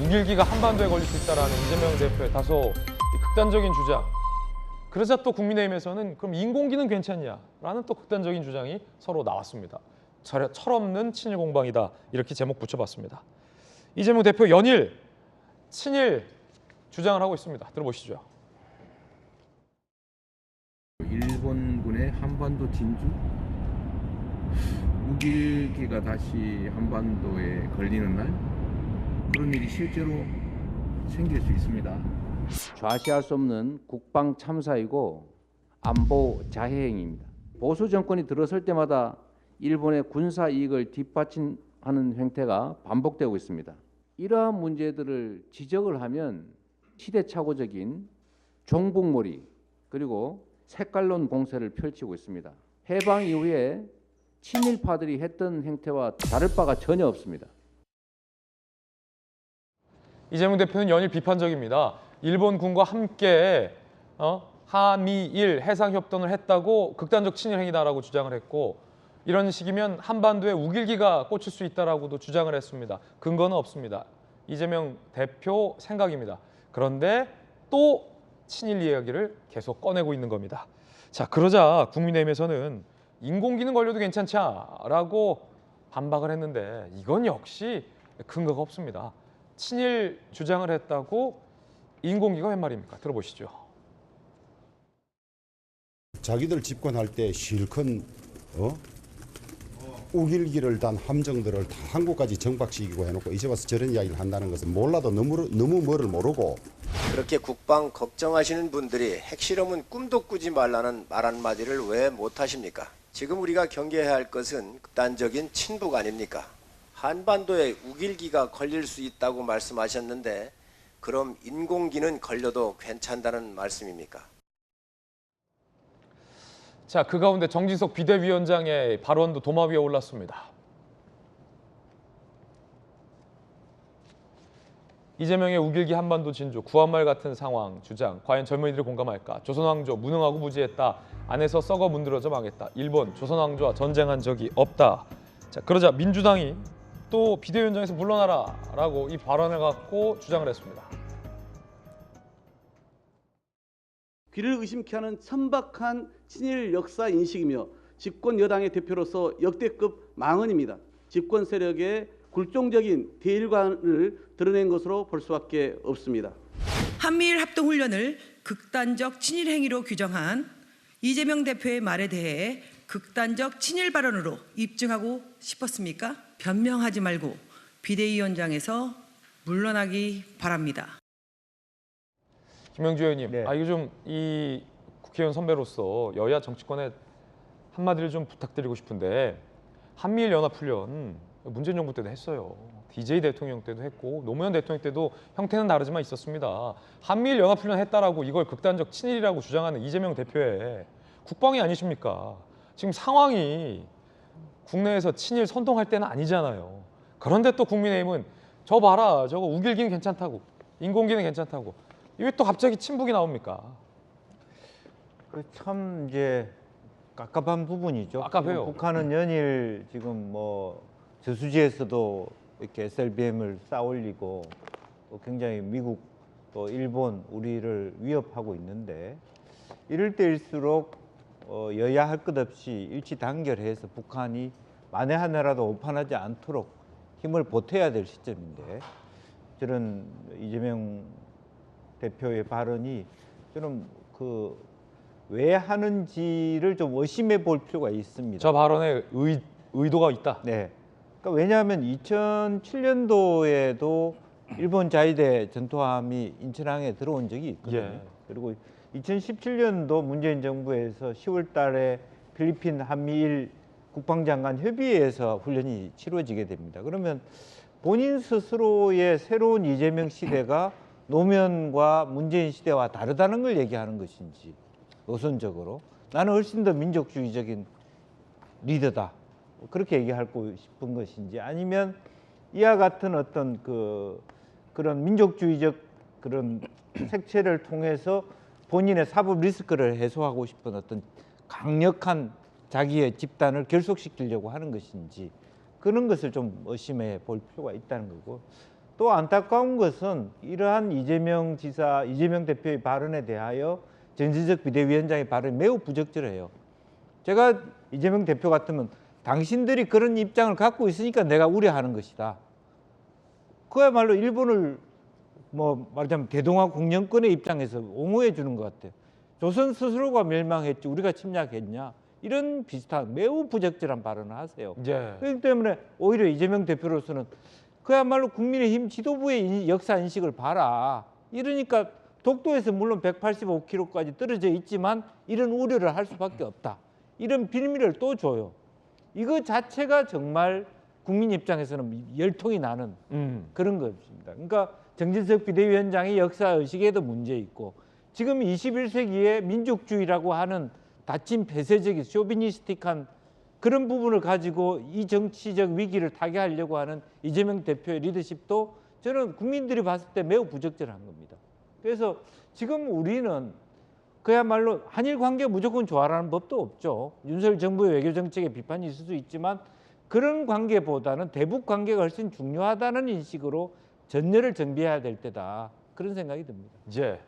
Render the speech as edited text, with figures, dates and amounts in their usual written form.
우길기가 한반도에 걸릴 수 있다라는 이재명 대표의 다소 극단적인 주장. 그러자 또 국민의힘에서는 그럼 인공기는 괜찮냐라는 또 극단적인 주장이 서로 나왔습니다. 철없는 친일 공방이다 이렇게 제목 붙여봤습니다. 이재명 대표 연일 친일 주장을 하고 있습니다. 들어보시죠. 일본군의 한반도 진주? 우길기가 다시 한반도에 걸리는 날 그런 일이 실제로 생길 수 있습니다. 좌시할 수 없는 국방 참사이고 안보 자해행위입니다. 보수 정권이 들어설 때마다 일본의 군사 이익을 뒷받침하는 행태가 반복되고 있습니다. 이러한 문제들을 지적을 하면 시대착오적인 종북몰이 그리고 색깔론 공세를 펼치고 있습니다. 해방 이후에 친일파들이 했던 행태와 다를 바가 전혀 없습니다. 이재명 대표는 연일 비판적입니다. 일본군과 함께 한미일 해상협동을 했다고 극단적 친일 행위다라고 주장을 했고 이런 식이면 한반도에 우길기가 꽂힐 수 있다라고도 주장을 했습니다. 근거는 없습니다. 이재명 대표 생각입니다. 그런데 또 친일 이야기를 계속 꺼내고 있는 겁니다. 자, 그러자 국민의힘에서는 인공기능 걸려도 괜찮냐라고 반박을 했는데 이건 역시 근거가 없습니다. 친일 주장을 했다고 인공기가 웬 말입니까? 들어보시죠. 자기들 집권할 때 실컷 우길기를 단 함정들을 다 한국까지 정박시키고 해놓고 이제 와서 저런 이야기를 한다는 것은 몰라도 너무 뭐를 모르고. 그렇게 국방 걱정하시는 분들이 핵실험은 꿈도 꾸지 말라는 말 한마디를 왜 못하십니까? 지금 우리가 경계해야 할 것은 극단적인 친북 아닙니까? 한반도에 우길기가 걸릴 수 있다고 말씀하셨는데 그럼 인공기는 걸려도 괜찮다는 말씀입니까? 자, 그 가운데 정진석 비대위원장의 발언도 도마 위에 올랐습니다. 이재명의 우길기 한반도 진주, 구한말 같은 상황 주장, 과연 젊은이들이 공감할까? 조선왕조 무능하고 무지했다. 안에서 썩어 문드러져 망했다. 일본 조선왕조와 전쟁한 적이 없다. 자, 그러자 민주당이 또 비대위원장에서 물러나라라고 이 발언을 갖고 주장을 했습니다. 귀를 의심케 하는 천박한 친일 역사 인식이며 집권 여당의 대표로서 역대급 망언입니다. 집권 세력의 굴종적인 대일관을 드러낸 것으로 볼 수밖에 없습니다. 한미일 합동훈련을 극단적 친일 행위로 규정한 이재명 대표의 말에 대해 극단적 친일 발언으로 입증하고 싶었습니까? 변명하지 말고 비대위원장에서 물러나기 바랍니다. 김영주 의원님, 네. 이거 좀 이 국회의원 선배로서 여야 정치권에 한마디를 좀 부탁드리고 싶은데 한미일 연합훈련 문재인 정부 때도 했어요. DJ 대통령 때도 했고 노무현 대통령 때도 형태는 다르지만 있었습니다. 한미일 연합훈련 했다라고 이걸 극단적 친일이라고 주장하는 이재명 대표의 국방이 아니십니까? 지금 상황이 국내에서 친일 선동할 때는 아니잖아요. 그런데 또 국민의힘은 저 봐라, 저거 우길기는 괜찮다고, 인공기는 괜찮다고. 왜 또 갑자기 친북이 나옵니까? 참 이제 깝깝한 부분이죠. 깝깝해요. 북한은 연일 지금 뭐 저수지에서도 이렇게 SLBM을 쌓아올리고 또 굉장히 미국 또 일본 우리를 위협하고 있는데 이럴 때일수록 여야 할 것 없이 일치 단결해서 북한이 만에 하나라도 오판하지 않도록 힘을 보태야 될 시점인데 저런 이재명 대표의 발언이 저는 왜 하는지를 좀 의심해 볼 필요가 있습니다. 저 발언에 의도가 있다. 네. 그러니까 왜냐하면 2007년도에도 일본 자위대 전투함이 인천항에 들어온 적이 있거든요. 예. 그리고 2017년도 문재인 정부에서 10월 달에 필리핀 한미일 국방장관 협의회에서 훈련이 치러지게 됩니다. 그러면 본인 스스로의 새로운 이재명 시대가 노무현과 문재인 시대와 다르다는 걸 얘기하는 것인지 노선적으로 나는 훨씬 더 민족주의적인 리더다 그렇게 얘기하고 싶은 것인지 아니면 이와 같은 어떤 그런 민족주의적 그런 색채를 통해서 본인의 사법 리스크를 해소하고 싶은 어떤 강력한 자기의 집단을 결속시키려고 하는 것인지 그런 것을 좀 의심해 볼 필요가 있다는 거고 또 안타까운 것은 이러한 이재명 지사, 이재명 대표의 발언에 대하여 정진석 비대위원장의 발언이 매우 부적절해요. 제가 이재명 대표 같으면 당신들이 그런 입장을 갖고 있으니까 내가 우려하는 것이다. 그야말로 일본을 뭐 말하자면 대동아 공영권의 입장에서 옹호해 주는 것 같아요. 조선 스스로가 멸망했지 우리가 침략했냐. 이런 비슷한 매우 부적절한 발언을 하세요. 예. 그렇기 때문에 오히려 이재명 대표로서는 그야말로 국민의힘 지도부의 역사 인식을 봐라. 이러니까 독도에서 물론 185km까지 떨어져 있지만 이런 우려를 할 수밖에 없다. 이런 빌미를 또 줘요. 이거 자체가 정말 국민 입장에서는 열통이 나는 그런 것입니다. 그러니까 정진석 비대위원장의 역사의식에도 문제 있고 지금 21세기의 민족주의라고 하는 닫힌 폐쇄적인 쇼비니스틱한 그런 부분을 가지고 이 정치적 위기를 타개하려고 하는 이재명 대표의 리더십도 저는 국민들이 봤을 때 매우 부적절한 겁니다. 그래서 지금 우리는 그야말로 한일 관계 무조건 좋아라는 법도 없죠. 윤석열 정부의 외교 정책에 비판이 있을 수 있지만 그런 관계보다는 대북 관계가 훨씬 중요하다는 인식으로 전열을 정비해야 될 때다. 그런 생각이 듭니다. 예.